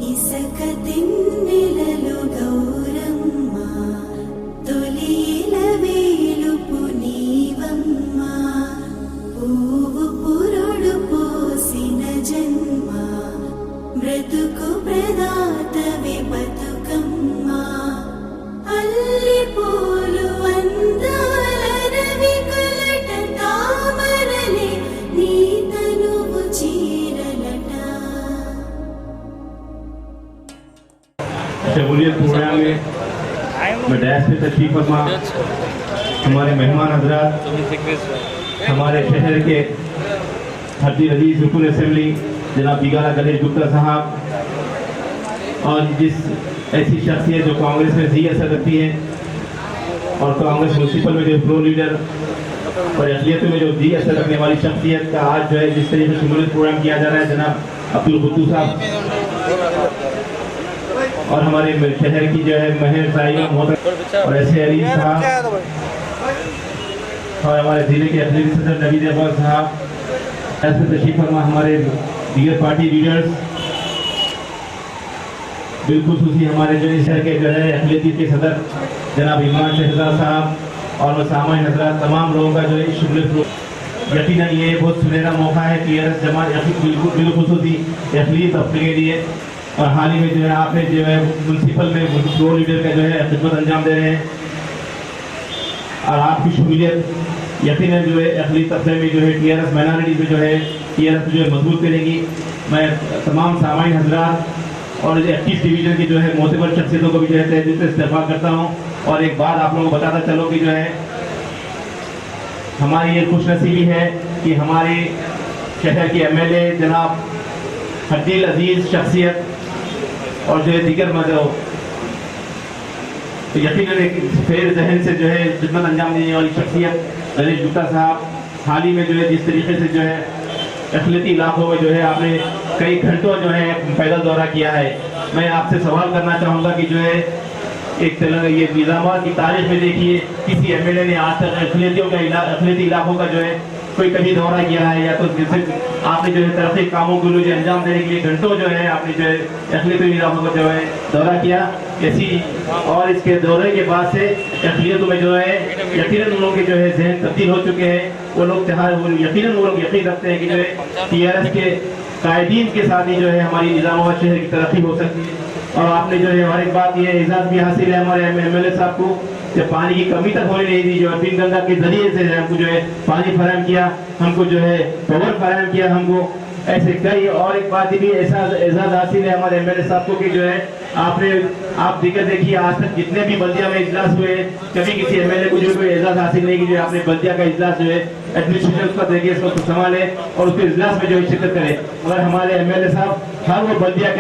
ఇసక తిన్నెలలో గౌరమ్మ తొలిల వేలుపు నీవమ్మ పువ్వు పురుడు పోసిన జన్మ బ్రతుకు ప్రదాతవి బతుకమ్మ అల్లి పూలు అందాల రవి కలట తామరలే నీ తనువు చీరలట। शमूलियत प्रोग्राम में मैं डैश पे तशरीफ फरमा हमारे मेहमान हजरात, हमारे शहर के हरदी अजीज रुकन असेंबली जनाब बिगाला गणेश गुप्ता साहब और जिस ऐसी शख्सियत जो कांग्रेस में जी असर रखती है और कांग्रेस म्यूनसिपल में जो प्रो लीडर और अखिलियत में जो जी असर रखने वाली शख्सियत का आज जो है जिस तरीके से शमूलियत प्रोग्राम किया जा रहा है जनाब अब्दुल कुद्दूस साहब और हमारे शहर की जो है महर साहिबा मोहतरम और ऐसे अली साहब और हमारे जिले के अखिल सदर नवीद अब्बास साहब ऐसे तशरीफ फरमा हमारे दीगर पार्टी लीडर्स बिल्कुल खुशी हमारे जो इस शहर के जो है अखिलती के सदर जनाब इमरान शहजाद साहब और सामान्य हजरात तमाम लोगों का जो है शुक्रिया। यकीनन ये बहुत सुनहरा मौका है कि जमात बिल्खुसूसी अखिली तबके के लिए और हाल ही में जो है आपने जो है म्यूनसिपल में प्रो लीडर का जो है खिदमत अंजाम दे रहे हैं और आपकी शमूलियत यकीनन जो है अखिली तबके में जो है टीआरएस माइनॉरिटी में जो है टीआरएस जो है मजबूत करेगी। मैं तमाम सामान्य हजरात और 21 डिवीजन की जो है मोतबर शख्सियतों को भी जो है तहे दिल से इस्तेफाल करता हूँ और एक बात आप लोगों को बताता चलो कि जो है हमारी ये खुशनसीबी है कि हमारे शहर के एमएलए जनाब हरदी अजीज शख्सियत और जो है दीगर मजहब तो यकीनन एक फेर जहन से जो है खिदमत अंजाम देने वाली शख्सियत गणेश गुप्ता साहब हाल ही में जो है जिस तरीके से जो है अखिलती इलाकों में जो है आपने कई घंटों जो है पैदल दौरा किया है। मैं आपसे सवाल करना चाहूँगा कि जो है एक ये निज़ामाबाद की तारीख में देखिए किसी एमएलए ने आज तक अखिलती इलाकों का जो है कोई कभी दौरा किया है या तो जैसे आपने जो है तरक्की कामों को जो अंजाम देने के लिए घंटों जो है आपने जो है अखिलती इलाकों का जो है दौरा किया ऐसी और इसके दौरे के बाद से अखिलियतों में जो है यकीनन उन लोगों के जो है जहन तब्दील हो चुके हैं। वो लोग यकीनन वो लोग यकीन रखते हैं कि जो है टीआरएस के कायदीन के साथ ही जो है हमारी निज़ामाबाद शहर की तरक्की हो सकती है। और आपने जो है हर एक बात ये एजाज़ भी हासिल है हमारे एमएलए साहब को जब पानी की कमी तक होने नहीं दी जो तीन गंगा के जरिए से हमको जो है पानी फराहम किया, हमको जो है पावर फराहम किया, हमको ऐसे कई और एक बात भी एजाज़ हासिल है हमारे एमएलए साहब को कि जो है आप दिक्कत देखिए आज तक जितने भी बल्दिया में इजलास हुए कभी किसी एमएलए को जो कोई एजाज़ हासिल नहीं कि जो आपने बल्दिया का इजलास जो है एडमिनिस्ट्रेशन उसका देखिए इसको संभाले और उसके इजलास में जो है शिरकत करे। मगर हमारे एमएलए साहब हर वो बल्दिया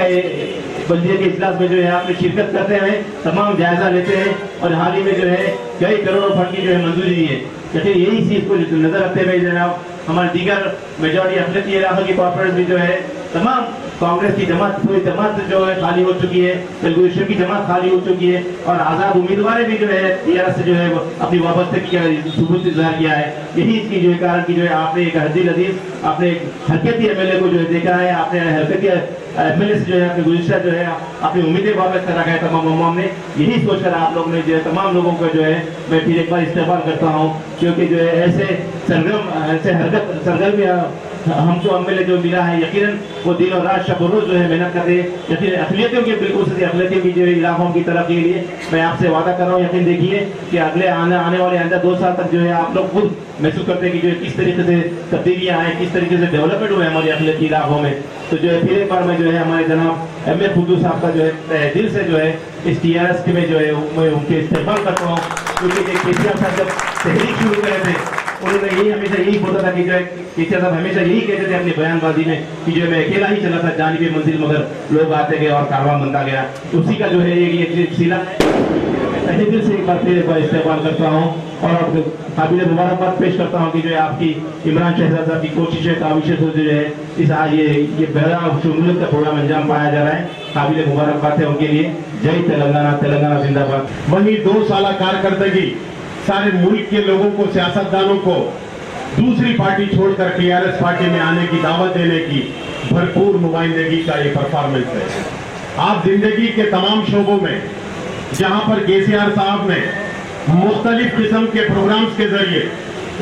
के इजलास में जो है आपने शिरकत करते हुए तमाम जायजा लेते हैं और हाल ही में जो है कई करोड़ों फंड की जो है मंजूरी दी है। लेकिन यही चीज को नजर रखते हुए जनाब हमारे दीगर मेजॉरिटी अखिलती इलाके की कॉर्पोरेट भी जो है तमाम कांग्रेस की जमात पूरी जमात जो है खाली हो चुकी है, तेलुगुदेशम की जमात खाली हो चुकी है और आज़ाद उम्मीदवार भी जो है टीआरएस से जो है अपनी वाबस्तगी का सबूत इजहार किया है। यही इसकी जो है कारण की जो है आपने एक हरदी अजीज आपने एक हरकती एमएलए को जो है देखा है, आपने हरकती एमएलए से जो है अपने गुज़िश्ता जो है अपनी उम्मीदें वापस कर रखा है तमाम अवाम ने। यही सोचकर आप लोग ने जो है तमाम लोगों को जो है मैं फिर एक बार इस्तेमाल करता हूँ क्योंकि जो है ऐसे सरगर्म हमको एमएलए जो मिला है यकीनन वो दिन और रात शब रोज जो है मेहनत कर रहे हैं। यकीन अखिलियतों के बिल्कुल से अखिलियतों की जो है इलाकों की तरफ के लिए मैं आपसे वादा कर रहा हूँ। यकीन देखिए कि अगले आने वाले अंदर 2 साल तक जो है आप लोग खुद महसूस करते हैं कि जो है किस तरीके से तब्दीलियाँ आए, किस तरीके से डेवलपमेंट हुए हमारे अखिलियती इलाकों में। तो जो है फिर एक बार मैं जो है हमारे जनाब एम.ए. खुद्दूस साहब का जो है दिल से जो है इस टीआरएस में जो है मैं उनके इस्तेमाल करता हूँ क्योंकि केसीआर साहब जब तहरीक शुरू करे थे उन्होंने यही हमेशा यही बोला था कि जो है केसीआर साहब हमेशा यही कहते थे अपनी बयानबाजी में कि जो मैं अकेला ही चला था जानिबे मंजिल मगर लोग आते गए और कारवां बनता गया। उसी का जो है ये सिला तहे दिल से एक बार फिर इस्तेमाल करता हूँ और काबिल मुबारकबाद पेश करता हूँ कि जो है आपकी इमरान शहजाद साहब की कोशिशें काविशें से जो है इस आज ये पहला शमूलियत का प्रोग्राम अंजाम पाया जा रहा है। काबिल मुबारकबाद है उनके लिए। जय तेलंगाना, तेलंगाना जिंदाबाद। वही 2 साल कारकर्दगी सारे मुल्क के लोगों को, सियासतदानों को दूसरी पार्टी छोड़कर टीआरएस पार्टी में आने की दावत देने की भरपूर नुमाइंदगी का ये परफॉर्मेंस है। आप जिंदगी के तमाम शोबों में जहां पर केसीआर साहब ने मुख्तलिफ किस्म के प्रोग्राम्स के जरिए,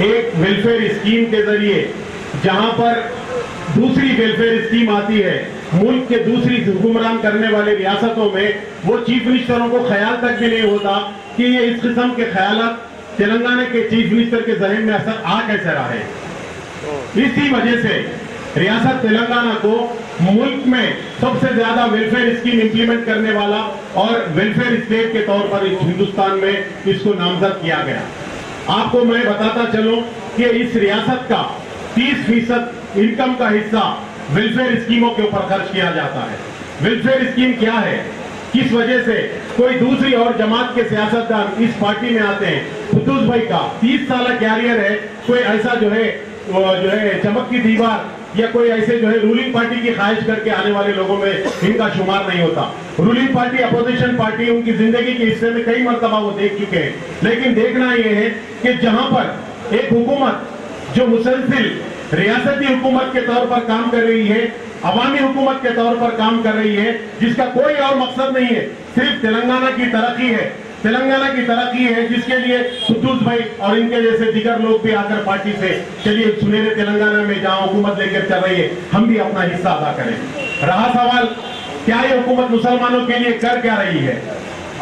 एक वेलफेयर स्कीम के जरिए, जहां पर दूसरी वेलफेयर स्कीम आती है मुल्क के दूसरी हुक्मरान करने वाली रियासतों में, वो चीफ मिनिस्टरों को ख्याल तक भी नहीं होता कि ये इस किस्म के ख्यालात तेलंगाना के चीफ मिनिस्टर के जहन में असर आ कैसे रहा है। इसी वजह से रियासत तेलंगाना को मुल्क में सबसे ज्यादा वेलफेयर स्कीम इंप्लीमेंट करने वाला और वेलफेयर स्टेट के तौर पर इस हिंदुस्तान में इसको नामजद किया गया। आपको मैं बताता चलूं कि इस रियासत का 30% इनकम का हिस्सा वेलफेयर स्कीमों के ऊपर खर्च किया जाता है। वेलफेयर स्कीम क्या है, किस वजह से कोई दूसरी और जमात के सियासतदान इस पार्टी में आते हैं। कुद्दूस भाई का 30 साल कैरियर है, कोई ऐसा जो है चमक की दीवार या कोई ऐसे जो है रूलिंग पार्टी की ख्वाहिश करके आने वाले लोगों में इनका शुमार नहीं होता। रूलिंग पार्टी, अपोजिशन पार्टी उनकी जिंदगी के हिस्से में कई मरतबा वो देख चुके हैं, लेकिन देखना यह है कि जहां पर एक हुकूमत जो मुसलसिल रियासती हुकूमत के तौर पर काम कर रही है, अवामी हुकूमत के तौर पर काम कर रही है, जिसका कोई और मकसद नहीं है, सिर्फ तेलंगाना की तरक्की है, तेलंगाना की तरक्की है, जिसके लिए कुद्दूस भाई और इनके जैसे दिगर लोग भी आकर पार्टी से चलिए सुनहरे तेलंगाना में जहां हुकूमत लेकर चल रही है हम भी अपना हिस्सा अदा करें। रहा सवाल क्या ये हुकूमत मुसलमानों के लिए कर क्या रही है।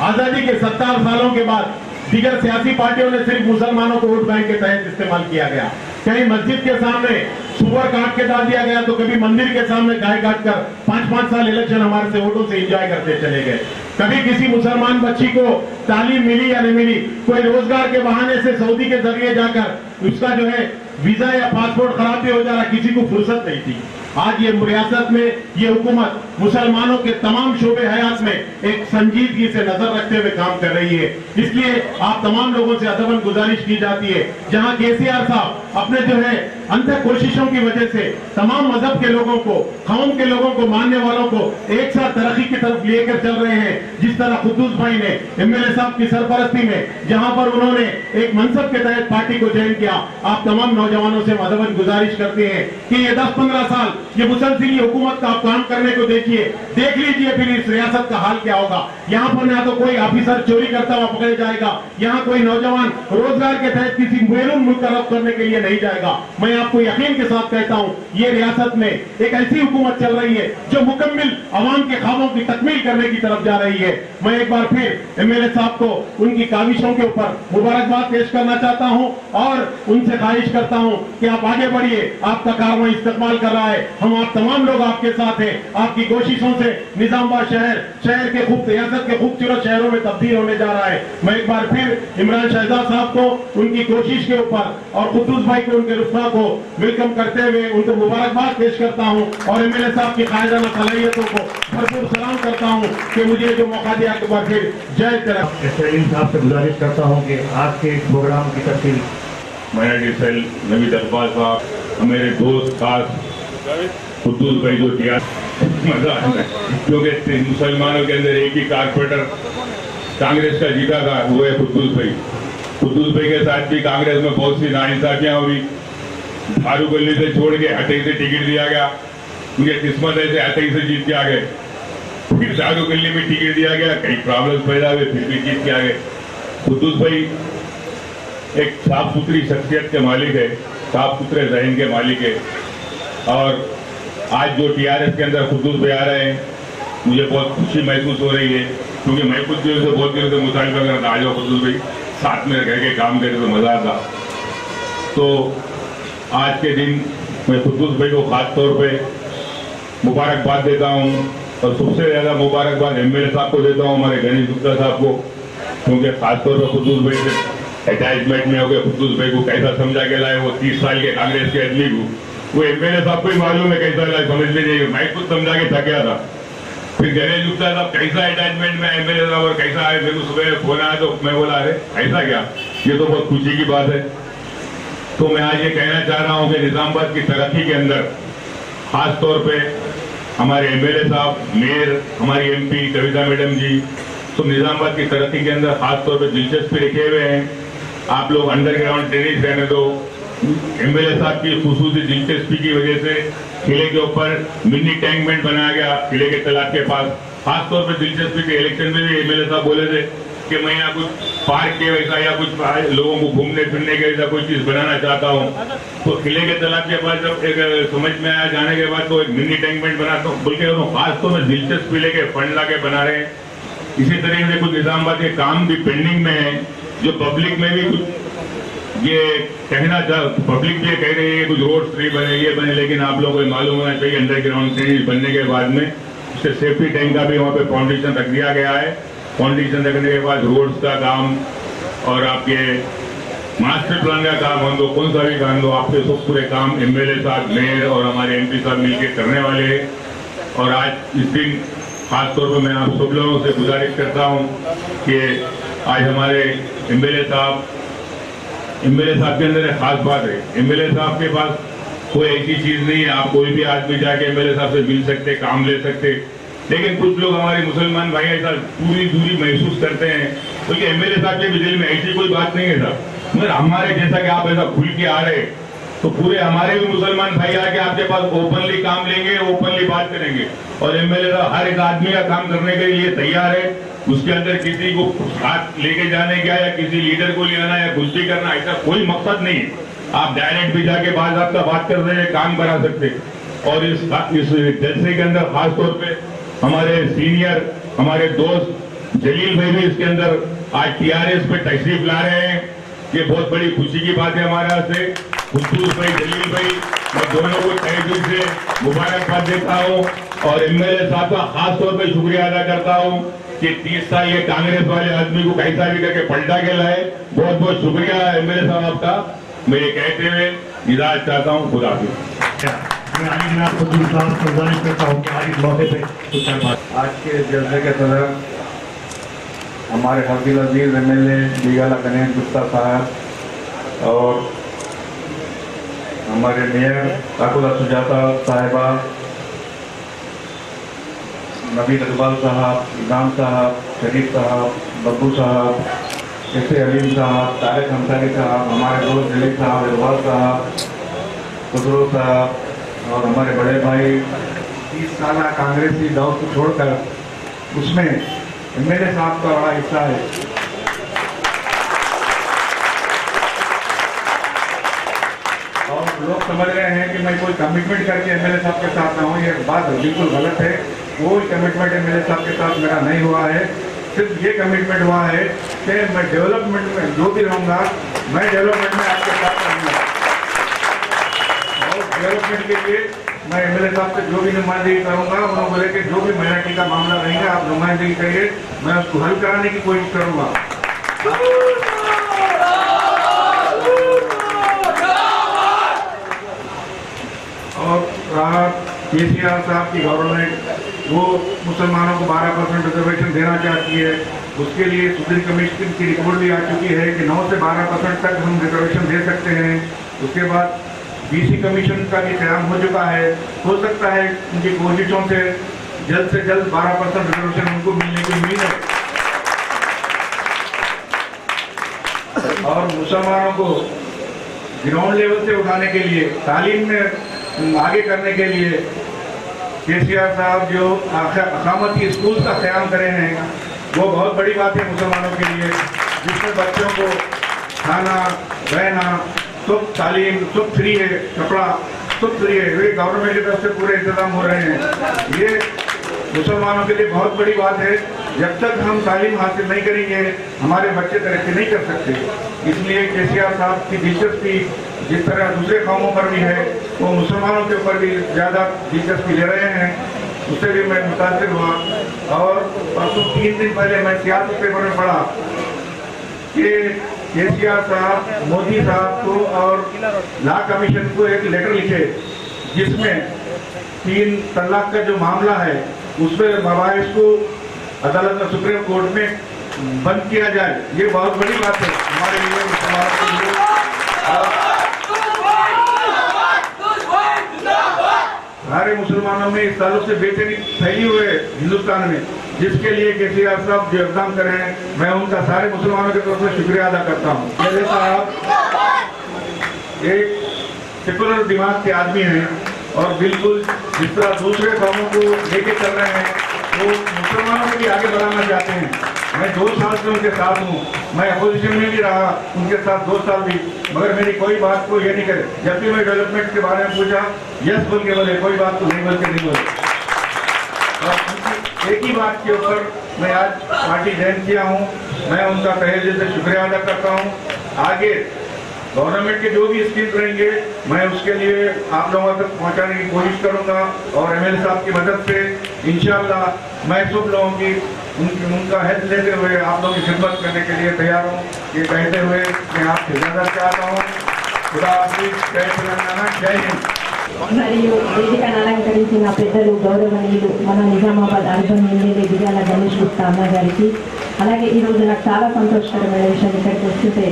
आजादी के 70 सालों के बाद दिगर सियासी पार्टियों ने सिर्फ मुसलमानों को वोट बैंक के तहत इस्तेमाल किया गया। कहीं मस्जिद के सामने सुअर काट के डाल दिया गया तो कभी मंदिर के सामने गाय काट कर 5-5 साल इलेक्शन हमारे से वोटों से एंजॉय करते चले गए। कभी किसी मुसलमान बच्ची को तालीम मिली या नहीं मिली, कोई रोजगार के बहाने से सऊदी के जरिए जाकर उसका जो है वीजा या पासपोर्ट खराब भी हो जा रहा, किसी को फुर्सत नहीं थी। आज ये रियासत में ये हुकूमत मुसलमानों के तमाम शोबे हयात में एक संजीदगी से नजर रखते हुए काम कर रही है। इसलिए आप तमाम लोगों से अदबन गुजारिश की जाती है, जहां केसीआर साहब अपने जो है अंतर कोशिशों की वजह से तमाम मजहब के लोगों को, कौम के लोगों को, मानने वालों को एक साथ तरक्की की तरफ लेकर चल रहे हैं। जिस तरह कुद्दूस भाई ने एमएलए साहब की सरपरस्ती में जहां पर उन्होंने एक मनसब के तहत पार्टी को ज्वाइन किया, आप तमाम नौजवानों से अदबन गुजारिश करते हैं कि ये 10-15 साल ये मुसलसिल हुकूमत का आप काम करने को देखिए, देख लीजिए फिर इस रियासत का हाल क्या होगा। यहाँ पर ना तो कोई ऑफिसर चोरी करता हुआ पकड़े जाएगा, यहाँ कोई नौजवान रोजगार के तहत किसी बैरून मुल्क तरफ करने के लिए नहीं जाएगा। मैं आपको यकीन के साथ कहता हूँ ये रियासत में एक ऐसी हुकूमत चल रही है जो मुकम्मिल अवाम के ख्वाबों की तकमील करने की तरफ जा रही है। मैं एक बार फिर एमएलए साहब को उनकी काविशों के ऊपर मुबारकबाद पेश करना चाहता हूँ और उनसे ख्वाहिश करता हूँ कि आप आगे बढ़िए, आपका कारवां इस्तेमाल कर रहा है, हम आप तमाम लोग आपके साथ हैं। आपकी कोशिशों से निजामाबाद शहर के रियासत के खूबसूरत शहरों में तब्दील होने जा रहा है। मैं एक बार फिर इमरान शहजाद साहब को उनकी कोशिश के ऊपर और कुद्दूस भाई को उनके रुस्वा को वेलकम करते हुए उनको मुबारकबाद पेश करता हूं और एमएलए साहब की कायदाना सलाहियतों को भरपूर सलाम करता हूं कि मुझे जो मौका दिया एक बार फिर जय तेलंगाना। सलीम साहब से गुजारिश करता हूं कि आज के प्रोग्राम की तफसील माइनॉरिटी सेल नवीद अकबाल साहब, मेरे दोस्त खास कुद्दूस भाई जो दिया क्योंकि मुसलमानों के अंदर एक ही कारपोरेटर कांग्रेस का जीता था, वो है कुद्दूस भाई। कुद्दूस भाई के साथ भी कांग्रेस में बहुत सी नाइंसाफियां हुई, झारू गली से छोड़ के हटई से टिकट दिया गया, उनके किस्मत ऐसे हटई से जीत के आ गए, फिर झारू गली में टिकट दिया गया, कई प्रॉब्लम पैदा हुए, फिर भी जीत के आ गए। कुद्दूस भाई एक साफ सुथरी शख्सियत के मालिक है, साफ सुथरे जहन के मालिक है और आज जो टीआरएस के अंदर कुद्दूस भाई आ रहे हैं मुझे बहुत खुशी महसूस हो रही है, क्योंकि मैं खुद दिनों से बहुत दिनों से मुताबिक कर रहा था, आज कुद्दूस भाई साथ में रह के काम करे तो मजा आता। तो आज के दिन मैं कुद्दूस भाई को खास तौर पे मुबारकबाद देता हूँ और सबसे ज़्यादा मुबारकबाद एमएलए साहब को देता हूँ, हमारे गणेश गुप्ता साहब को, क्योंकि खासतौर पर कुद्दूस भाई से अटैचमेंट में हो गया। कुद्दूस भाई को कैसा समझा के लाए, वो 30 साल के कांग्रेस के आदमी को, वो एमएलए साहब को ही मालूम है कैसा लाए, समझ में नहीं, मैं खुद समझा के थक गया था। फिर गणेश गुप्ता साहब कैसा अटैचमेंट में एमएलए साहब और कैसा है, मेरे को सुबह फोन आया तो मैं बोला अरे ऐसा क्या, ये तो बहुत खुशी की बात है। तो मैं आज ये कहना चाह रहा हूँ कि निजामाबाद की तरक्की के अंदर खास तौर पे हमारे एमएलए साहब, मेयर, हमारी एमपी कविता मैडम जी, तो निजामाबाद की तरक्की के अंदर खास तौर पे दिलचस्पी रखे हुए हैं। आप लोग अंडरग्राउंड टेनिस रहने दो, एमएलए साहब की खुसूसी दिलचस्पी की वजह से किले के ऊपर मिनी टैंकमेंट बनाया गया, किले के तालाब के पास, खासतौर पर दिलचस्पी के इलेक्शन में भी एमएलए साहब बोले थे कि मैं यहाँ कुछ पार्क के वैसा या कुछ लोगों को घूमने फिरने के ऐसा कोई चीज बनाना चाहता हूँ। तो किले के तालाब के बाद जब एक समझ में आया जाने के बाद तो एक मिनी टैंकमेंट बनाता हूँ बोल के खासतौर में दिलचस्पी लेके फंड ला के बना रहे हैं। इसी तरीके से कुछ निजामाबाद के काम भी पेंडिंग में है, जो पब्लिक में भी कुछ ये कहना पब्लिक भी कह रही है कुछ रोड्स नहीं बने ये बने, लेकिन आप लोगों को मालूम होना चाहिए अंडरग्राउंड ड्रेनेज बनने के बाद में उससे सेफ्टी टैंक का भी वहाँ पे फाउंडेशन रख दिया गया है। फाउंडेशन रखने के बाद रोड्स का काम और आपके मास्टर प्लान का काम हम लोग कौन सा भी काम लो आपके सब पूरे काम एमएलए साहब, मेयर और हमारे एमपी साहब मिलकर करने वाले हैं। और आज इस दिन खासतौर पर मैं आप सब लोगों से गुजारिश करता हूं कि आज हमारे एमएलए साहब के अंदर एक खास बात है। एमएलए साहब के पास कोई ऐसी चीज नहीं है, आप कोई भी आदमी जाके एमएलए साहब से मिल सकते, काम ले सकते, लेकिन कुछ लोग हमारे मुसलमान भाई ऐसा पूरी दूरी महसूस करते हैं क्योंकि एमएलए साहब के भी दिल में ऐसी कोई बात नहीं है साहब, मगर हमारे जैसा कि आप ऐसा खुल के आ रहे तो पूरे हमारे भी मुसलमान भाई आके आपके पास ओपनली काम लेंगे, ओपनली बात करेंगे और एमएलए साहब हर एक आदमी का काम करने के लिए तैयार है। उसके अंदर किसी को साथ लेके जाने का या किसी लीडर को ले आना या कुश्ती करना ऐसा कोई मकसद नहीं है। आप डायरेक्ट भी जाके बात कर रहे हैं, काम करा सकते। और इस जलसे के अंदर खासतौर पे हमारे सीनियर हमारे दोस्त जलील भाई भी इसके अंदर आज टीआरएस पे तशरीफ ला रहे हैं, ये बहुत बड़ी खुशी की बात है हमारे यहाँ से। खुशबूस भाई, जलील भाई, मैं दोनों को तहे दिल से मुबारकबाद देता हूँ और एमएलए साहब का खास तौर पर शुक्रिया अदा करता हूँ कि 30 साल ये कांग्रेस वाले आदमी को कैसा भी करके पलटा के लाए। बहुत बहुत शुक्रिया एमएलए साहब आपका। मैं ये कहते हुए इजाजत चाहता हूँ। खुदा हाफिज़। मैं अली जनाब खुशबूस साहब से गुजारिश करता हूँ कि आज इस मौके पे कुछ बात। आज के जलसे के सदर हमारे हफीज अजीज एमएलए बीगाला गणेश गुप्ता साहब और हमारे मेयर काकुला सुजाता साहिबा, नबील इकबाल साहब, इमाम साहब, शरीफ साहब, बब्बू साहब, एस अलीम साहब, तारिक अंसारी साहब, हमारे दोस्त जलील साहब, इकबाल साहब, खुसरो साहब और हमारे बड़े भाई 30 साल कांग्रेसी दौर को छोड़कर उसमें एमएलए साहब का बड़ा हिस्सा है। और लोग समझ रहे हैं कि मैं कोई कमिटमेंट करके एमएलए साहब के साथ ना हूँ, ये बात बिल्कुल गलत है। कोई कमिटमेंट एमएलए साहब के साथ मेरा नहीं हुआ है। सिर्फ ये कमिटमेंट हुआ है कि मैं डेवलपमेंट में जो भी रहूँगा मैं डेवलपमेंट में आपके साथ रहूँगा और डेवलपमेंट के लिए मैं एमएलए साहब से जो भी नुमाइंदगी करूँगा उन्होंने बोले कि जो भी माइनॉरिटी का मामला रहेगा आप नुमाइंदगी करिए, मैं उसको हल कराने की कोशिश करूँगा। और रहा केसीआर साहब की गवर्नमेंट, वो मुसलमानों को 12% रिजर्वेशन देना चाहती है। उसके लिए सुप्रीम कमीशन की रिपोर्ट भी आ चुकी है कि 9 से 12% तक हम रिजर्वेशन दे सकते हैं। उसके बाद बीसी कमीशन का भी क्याम हो चुका है। हो सकता है उनकी कोशिशों से जल्द 12% रिजर्वेशन उनको मिलने की उम्मीद है। और मुसलमानों को ग्राउंड लेवल से उठाने के लिए, तालीम में आगे करने के लिए केसीआर साहब जो अकामती स्कूल का क़याम करे हैं वो बहुत बड़ी बात है मुसलमानों के लिए, जिसमें बच्चों को खाना, रहना, सब तालीम सब फ्री है, कपड़ा सब फ्री है। वे गवर्नमेंट की तरफ से पूरे इंतजाम हो रहे हैं। ये मुसलमानों के लिए बहुत बड़ी बात है। जब तक हम तालीम हासिल नहीं करेंगे हमारे बच्चे तरक्की नहीं कर सकते। इसलिए केसीआर साहब की दिलचस्पी जिस तरह दूसरे कौमों पर भी है वो मुसलमानों के ऊपर भी ज़्यादा दिलचस्पी ले रहे हैं, उससे भी मैं मुतासिर हुआ। और परसों 3 दिन पहले मैं सियासत पेपर में पढ़ा कि केसीआर साहब मोदी साहब को और लॉ कमीशन को एक लेटर लिखे जिसमें 3 तलाक का जो मामला है उस पर मबाहिस को अदालत में सुप्रीम कोर्ट में बंद किया जाए। ये बहुत बड़ी बात है हमारे लिए, मुसलमानों के लिए। सारे मुसलमानों में इस ताल्लुक से बेचैनी फैली हुई है हिंदुस्तान में, जिसके लिए केसीआर साहब जो इक़दाम कर रहे हैं मैं उनका सारे मुसलमानों की तरफ से शुक्रिया अदा करता हूँ। मेरे साहब एक सेकुलर दिमाग के आदमी हैं और बिल्कुल जिस तरह दूसरे कौमों को लेके चल रहे हैं वो मुसलमानों को भी आगे बढ़ाना चाहते हैं। मैं 2 साल से उनके साथ हूँ, मैं अपोजिशन में भी रहा उनके साथ 2 साल भी, मगर मेरी कोई बात को ये नहीं करे। जब भी मैं डेवलपमेंट के बारे में पूछा, यस बोल के बोले, कोई बात तो नहीं बोल के नहीं बोले। और उनकी एक ही बात के ऊपर मैं आज पार्टी ज्वाइन किया हूँ। मैं उनका तहे दिल से शुक्रिया अदा करता हूँ। आगे गवर्नमेंट के जो भी स्कीम रहेंगे, मैं उसके लिए आप लोगों तक पहुंचाने की कोशिश करूंगा, और एमएलए साहब की मदद से इंशाअल्लाह मैं सब लोगों की उनका हेल्प लेते हुए आप लोगों की खिदमत करने के लिए तैयार हूँ। ये कहते हुए मैं आपसे इजाजत चाहता हूँ। खुदा हाफिज, जय तेलंगाना, जय हिंद। మరియు వేదికను అలంకరించిన పెద్దలు గౌరవనీయులు మన నిజామాబాద్ అర్బన్ ఎమ్మెల్యే బిర్యాల గణేష్ గుప్తా అన్న గారికి, అలాగే ఈరోజు నాకు చాలా సంతోషకరమైన విషయం ఇక్కడికి వస్తుంటే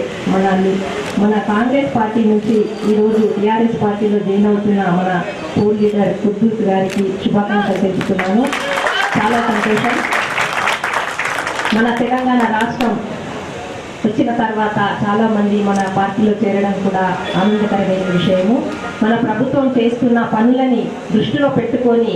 మన కాంగ్రెస్ పార్టీ నుంచి ఈరోజు టీఆర్ఎస్ పార్టీలో జాయిన్ అవుతున్న మన పోల్ లీడర్ కుద్దూస్ గారికి శుభాకాంక్షలు తెలుపుతున్నాను. చాలా సంతోషం. మన తెలంగాణ రాష్ట్రం వచ్చిన తర్వాత చాలా మంది మన పార్టీలో చేరడం కూడా ఆనందకరమైన విషయము. మన ప్రభుత్వం చేస్తున్న పనులని దృష్టిలో పెట్టుకొని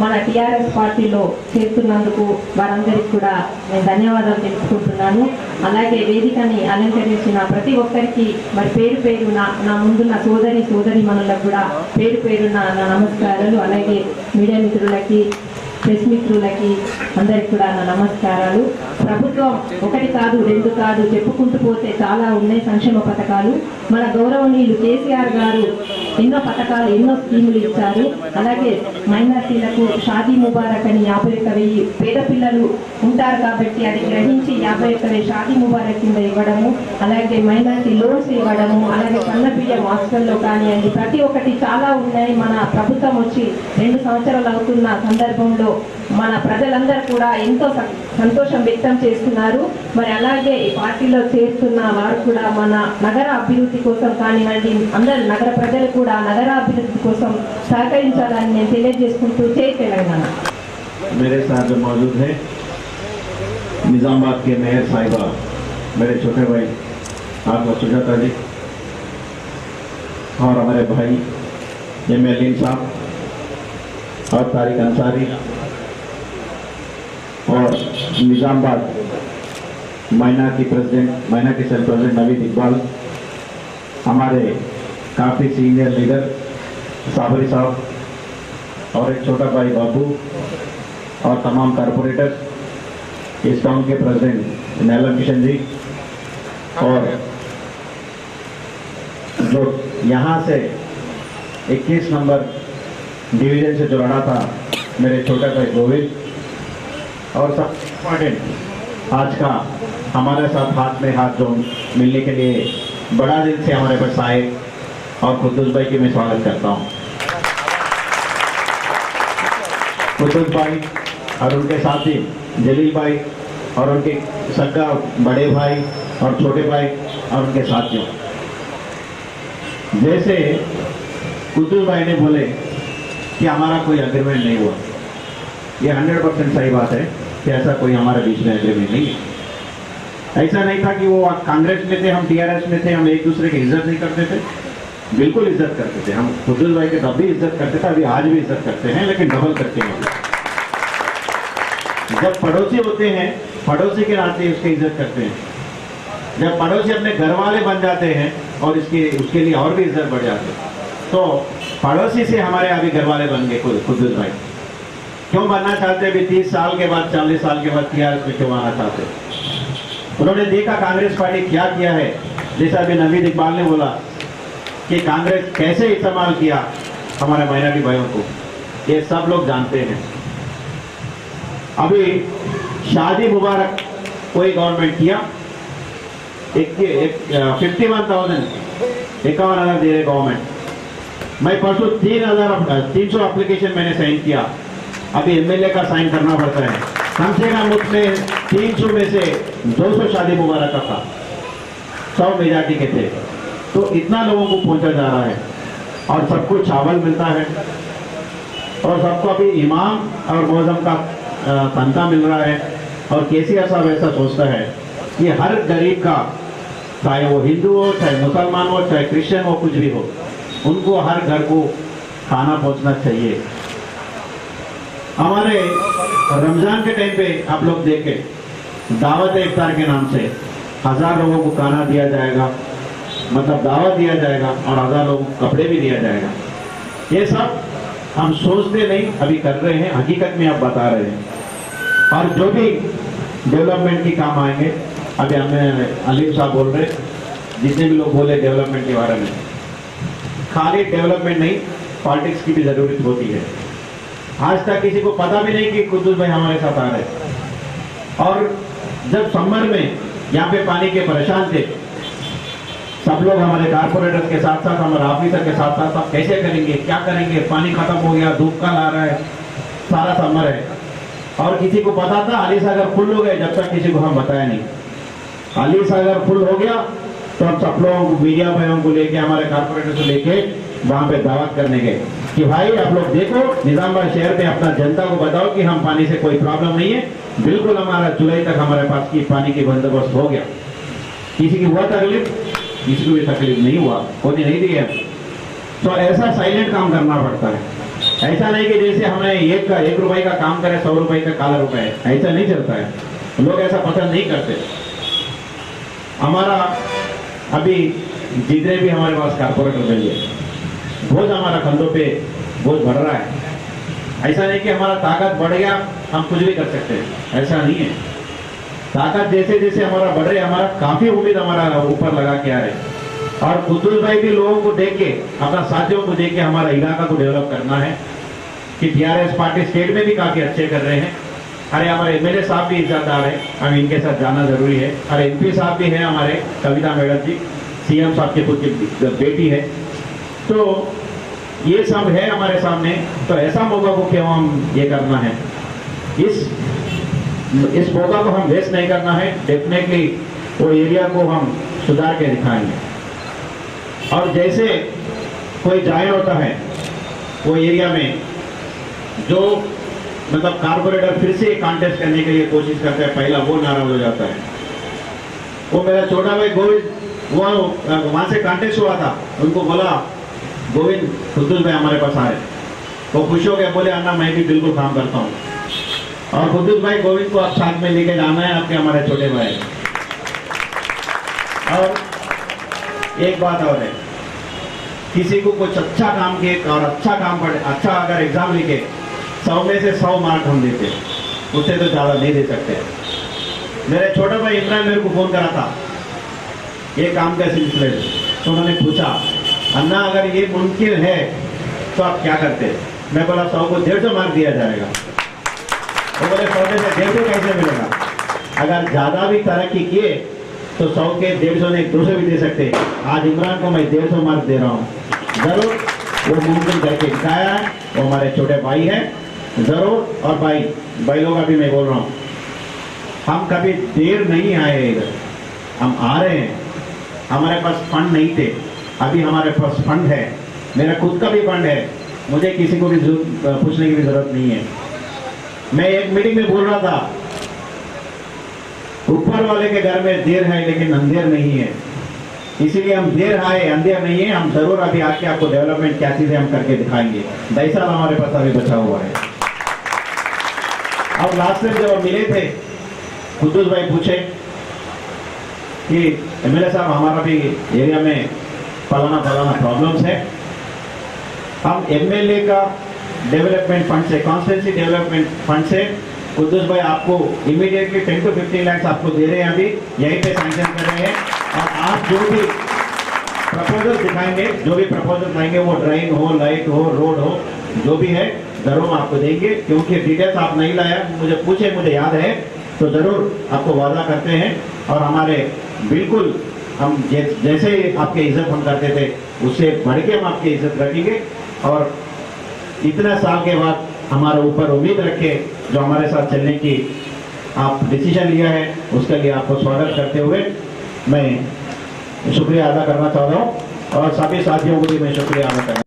మన టీఆర్ఎస్ పార్టీలో చేస్తున్నందుకు వారందరికీ కూడా నేను ధన్యవాదాలు తెలుపుకుంటున్నాను. అలాగే వేదికని అలంకరించిన ప్రతి ఒక్కరికి మరి పేరు పేరు నా ముందున్న సోదరి మనులకు కూడా పేరు పేరు నా నమస్కారాలు. అలాగే మీడియా మిత్రులకి, ప్రెస్ మిత్రులకి అందరికి కూడా నా నమస్కారాలు. ప్రభుత్వం 1 కాదు 2 కాదు చెప్పుకుంటూ పోతే చాలా ఉన్నాయి సంక్షేమ పథకాలు. మన గౌరవనీయులు కేసీఆర్ గారు ఎన్నో పథకాలు, ఎన్నో స్కీములు ఇచ్చారు. అలాగే మైనార్టీలకు షాదీ ముబారక్ అని 51,000 పేద పిల్లలు ఉంటారు కాబట్టి అది గ్రహించి 51,000 షాదీ ముబారక్ కింద ఇవ్వడము, అలాగే మైనార్టీ లోన్స్ ఇవ్వడము, అలాగే సన్న బియ్యం హాస్టల్లో కానివ్వండి, ప్రతి ఒక్కటి చాలా ఉన్నాయి. మన ప్రభుత్వం వచ్చి 2 సంవత్సరాలు అవుతున్న సందర్భంలో మన ప్రజలందరూ కూడా ఎంతో సంతోషం వ్యక్తం చేస్తున్నారు. మరి అలాగే ఈ పార్టీలో చేస్తున్న వారు కూడా మన నగర అభివృద్ధి కోసం కానివ్వండి, అందరు నగర ప్రజలు కూడా నగరాభివృద్ధి కోసం సహకరించాలని నేను తెలియజేసుకుంటూ జై తెలంగాణ. मेरे साथ जो मौजूद है निजामाबाद के मेयर साहिबा, मेरे छोटे भाई आपका सुजाता जी, और हमारे भाई एमएलए साहब और तारिक अंसारी, और Nizamabad minority cell president Naveed Iqbal, हमारे काफ़ी सीनियर लीडर साबरी साहब और एक छोटा भाई बाबू, और तमाम कारपोरेटर, इस टाउन के प्रेसिडेंट नैलम किशन जी, और जो यहाँ से 21 नंबर डिवीजन से जो लड़ा था मेरे छोटा भाई गोविंद, और सब इम्पॉर्टेंट आज का हमारे साथ हाथ में हाथ जो मिलने के लिए बड़ा दिन से हमारे पास आए, और कुद्दूस भाई की मैं स्वागत करता हूँ। कुद्दूस भाई और उनके साथी जलील भाई और उनके सगा बड़े भाई और छोटे भाई और उनके साथियों, जैसे कुद्दूस भाई ने बोले कि हमारा कोई अग्रीमेंट नहीं हुआ, ये 100% सही बात है कि ऐसा कोई हमारे बीच में एग्रीमेंट नहीं है। ऐसा नहीं था कि वो कांग्रेस में थे, हम टीआरएस में थे, हम एक दूसरे की इज्जत नहीं करते थे, बिल्कुल इज्जत करते थे। हम कुद्दूस भाई के तब भी इज्जत करते थे, अभी आज भी इज्जत करते हैं, लेकिन डबल करते हैं। जब पड़ोसी होते हैं, पड़ोसी के नाते उसकी इज्जत करते हैं। जब पड़ोसी अपने घर वाले बन जाते हैं और उसके लिए और भी इज्जत बढ़ जाती है। तो पड़ोसी से हमारे अभी घर वाले बन गए कुद्दूस भाई। क्यों बनना चाहते? अभी 30 साल के बाद, 40 साल के बाद टीआरएस में क्यों आना चाहते? उन्होंने देखा कांग्रेस पार्टी क्या किया है। जैसा अभी नवीद इकबाल ने बोला कि कांग्रेस कैसे इस्तेमाल किया हमारे माइनॉरिटी भाइयों को, ये सब लोग जानते हैं। अभी शादी मुबारक कोई गवर्नमेंट किया, 51,000 दे रहे गवर्नमेंट। मैं परसों 300 एप्लीकेशन मैंने साइन किया, अभी एमएलए का साइन करना पड़ता है। कम से कम उसमें 300 में से 200 शादी मुबारक का था, 100 मेजॉरिटी के थे। तो इतना लोगों को पहुंचा जा रहा है, और सबको चावल मिलता है, और सबको अभी इमाम और मौजम का तनख्वाह मिल रहा है। और केसीआर साहब ऐसा सोचता है कि हर गरीब का, चाहे वो हिंदू हो, चाहे मुसलमान हो, चाहे क्रिश्चियन हो, कुछ भी हो, उनको हर घर को खाना पहुंचना चाहिए। हमारे रमजान के टाइम पे आप लोग देखें, दावत इफ्तार के नाम से 1000 लोगों को खाना दिया जाएगा, मतलब दावत दिया जाएगा, और 1000 लोगों को कपड़े भी दिया जाएगा। ये सब हम सोचते नहीं, अभी कर रहे हैं, हकीकत में आप बता रहे हैं। और जो भी डेवलपमेंट की काम आएंगे, अभी हमें अलीम साहब बोल रहे, जितने भी लोग बोले डेवलपमेंट के बारे में, खाली डेवलपमेंट नहीं, पॉलिटिक्स की भी जरूरत होती है। आज तक किसी को पता भी नहीं कि कुद्दूस भाई हमारे साथ आ रहे। और जब समर में यहाँ पे पानी के परेशान थे, सब लोग हमारे कारपोरेटर्स के साथ साथ हमारे ऑफिसर के साथ साथ आप कैसे करेंगे, क्या करेंगे, पानी खत्म हो गया, धूप का ला रहा है, सारा समर है। और किसी को पता था अली सागर फुल हो गए, जब तक किसी को हम बताया नहीं। अली सागर फुल हो गया तो हम सब लोग मीडिया भाइयों को लेके, हमारे कारपोरेटर को लेके वहां पे दावत करने गए कि भाई आप लोग देखो, निजामाबाद शहर में अपना जनता को बताओ कि हम पानी से कोई प्रॉब्लम नहीं है, बिल्कुल हमारा जुलाई तक हमारे पास की पानी की बंदोबस्त हो गया। किसी की हुआ तकलीफ, किसी को भी तकलीफ नहीं हुआ, होने नहीं दी है। तो ऐसा साइलेंट काम करना पड़ता है। ऐसा नहीं कि जैसे हमें 1 रुपए का काम करे 100 रुपए का काला रुपए है, ऐसा नहीं चलता है। लोग ऐसा पसंद नहीं करते। हमारा अभी जितने भी हमारे पास कारपोरेटर चाहिए, बोझ हमारा कंधों पे बोझ बढ़ रहा है। ऐसा नहीं कि हमारा ताकत बढ़ गया हम कुछ भी कर सकते हैं, ऐसा नहीं है। ताकत जैसे जैसे हमारा बढ़ रही है, हमारा काफी उम्मीद हमारा ऊपर लगा के आ रहे। और कुद्दूस भाई भी लोगों को देख के, अपना साथियों को देख के हमारा इलाका को डेवलप करना है कि टीआरएस पार्टी स्टेट में भी काफी अच्छे कर रहे हैं। अरे हमारे एमएलए साहब भी इज्जतदार है, हमें इनके साथ जाना जरूरी है। अरे एमपी साहब भी है हमारे, कविता मैडम जी, सीएम साहब की खुद की बेटी है। तो ये सब है हमारे सामने, तो ऐसा मौका को क्यों हम ये करना है, इस मौका को हम वेस्ट नहीं करना है। डेफिनेटली वो एरिया को हम सुधार के दिखाएंगे। और जैसे कोई जाहिर होता है वो एरिया में, जो मतलब कारपोरेटर फिर से कॉन्टेस्ट करने के लिए कोशिश करता है, पहला वो नाराज हो जाता है। वो मेरा छोटा भाई गोविंद, वो वहां से कॉन्टेस्ट हुआ था, उनको बोला गोविंद कुद्दूस भाई हमारे पास आए, वो खुश हो गए, बोले अन्ना मैं भी बिल्कुल काम करता हूँ। और कुद्दूस भाई गोविंद को आप साथ में लेके जाना है, आपके हमारे छोटे भाई। और एक बात और है, किसी को कुछ अच्छा काम किए और अच्छा काम पढ़े, अच्छा अगर एग्जाम लिखे, 100 में से 100 मार्क हम देते, उससे तो ज्यादा नहीं दे सकते। मेरे छोटा भाई इमरान मेरे को फोन करा था ये काम के सिलसिले में, तो उन्होंने पूछा अन्ना अगर ये मुमकिन है तो आप क्या करते? मैं बोला 100 को 150 मार्क दिया जाएगा। वो बोले 100 में से 150 कैसे मिलेगा? अगर ज्यादा भी तरक्की किए तो 100 के 150 ने 200 भी दे सकते। आज इमरान को मैं 150 मार्क दे रहा हूँ, जरूर वो मुमकिन करके दिखाया है। वो हमारे छोटे भाई है जरूर। और भाई लोग अभी मैं बोल रहा हूँ, हम कभी देर नहीं आए इधर, हम आ रहे हैं। हमारे पास फंड नहीं थे, अभी हमारे पास फंड है, मेरा खुद का भी फंड है, मुझे किसी को भी पूछने की भी जरूरत नहीं है। मैं एक मीटिंग में बोल रहा था, ऊपर वाले के घर में देर है लेकिन अंधेर नहीं है, इसीलिए हम देर आए अंधेर नहीं है। हम जरूर अभी आके आपको डेवलपमेंट क्या चीजें हम करके दिखाएंगे। 2 साल हमारे पास अभी बचा हुआ है। अब लास्ट टाइम जब हम मिले थे, कुद्दूस भाई पूछे कि एमएलए साहब हमारा भी एरिया में फलाना प्रॉब्लम्स है, हम एमएलए का डेवलपमेंट फंड से, कॉन्स्टिट्यूंसी डेवलपमेंट फंड से कुद्दूस भाई आपको इमीडिएटली 10 to 15 लाख आपको दे रहे हैं, अभी यहीं पे सैंक्शन कर रहे हैं। और आप जो भी प्रपोजल दिखाएंगे, जो भी प्रपोजल लाएंगे, वो ड्रेन हो, लाइट हो, रोड हो, जो भी है जरूर आपको देंगे। क्योंकि डिटेल्स आप नहीं लाया, मुझे पूछे, मुझे याद है, तो जरूर आपको वादा करते हैं। और हमारे बिल्कुल हम जैसे आपके इज्जत हम करते थे, उससे बढ़ के हम आपकी इज्जत रखेंगे। और इतना साल के बाद हमारे ऊपर उम्मीद रखे, जो हमारे साथ चलने की आप डिसीजन लिया है, उसके लिए आपको स्वागत करते हुए मैं शुक्रिया अदा करना चाहता हूँ। और सभी साथियों को भी मैं शुक्रिया अदा करना।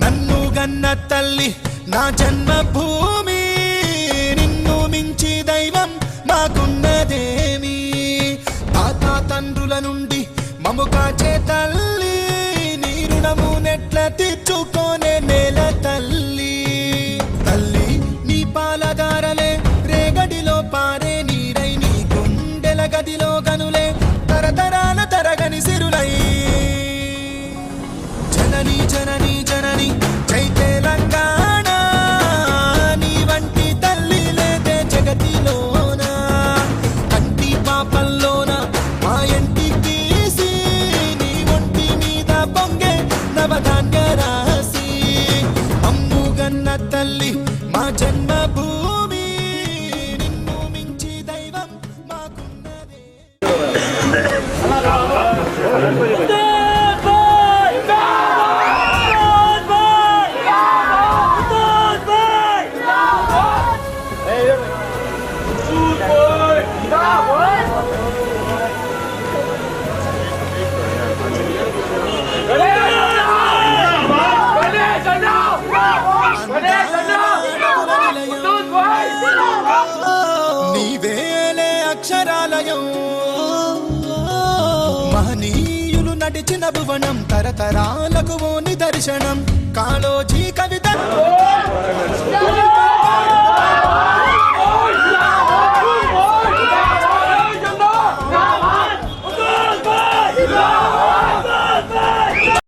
నన్ను గన్న తల్లి నా జన్మభూమి, నిన్ను మించి దైవం మాకున్న అక్షరాలయం మహనీయులు నడిచిన భువనం తరతరాలకు ఓ నిదర్శనం కాళోజీ కవిత